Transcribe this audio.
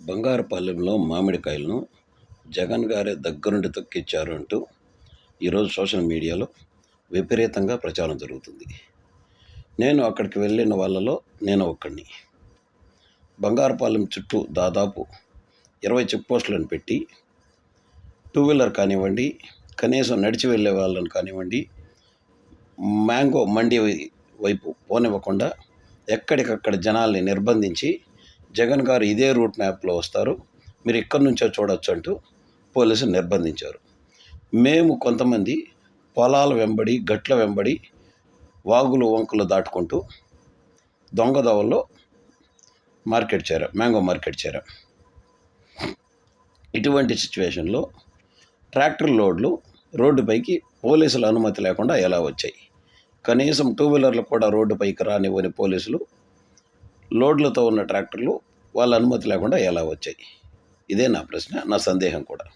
బంగారుపాలెంలో మామిడికాయలను జగన్ గారే దగ్గరుండి తొక్కిచ్చారు అంటూ ఈరోజు సోషల్ మీడియాలో విపరీతంగా ప్రచారం జరుగుతుంది. నేను అక్కడికి వెళ్ళిన వాళ్ళలో నేను ఒక్కడిని. బంగారుపాలెం చుట్టూ దాదాపు 20 చెక్ పోస్టులను పెట్టి టూ వీలర్ కానివ్వండి, కనీసం నడిచి వెళ్ళే వాళ్ళని కానివ్వండి, మ్యాంగో మండి వైపు పోనివ్వకుండా ఎక్కడికక్కడ జనాల్ని నిర్బంధించి జగన్ గారు ఇదే రూట్ మ్యాప్లో వస్తారు, మీరు ఇక్కడి నుంచో చూడొచ్చు అంటూ పోలీసులు నిర్బంధించారు. మేము కొంతమంది పొలాల వెంబడి, గట్ల వెంబడి, వాగులు వంకలు దాటుకుంటూ దొంగదవల్లో మ్యాంగో మార్కెట్ చేరాం. ఇటువంటి సిచ్యువేషన్లో ట్రాక్టర్ లోడ్లు రోడ్డుపైకి పోలీసుల అనుమతి లేకుండా ఎలా వచ్చాయి? కనీసం టూ వీలర్లు కూడా రోడ్డుపైకి రానివ్వని పోలీసులు లోడ్లతో ఉన్న ట్రాక్టర్లు వాళ్ళ అనుమతి లేకుండా ఎలా వచ్చాయి? ఇదే నా ప్రశ్న, నా సందేహం కూడా.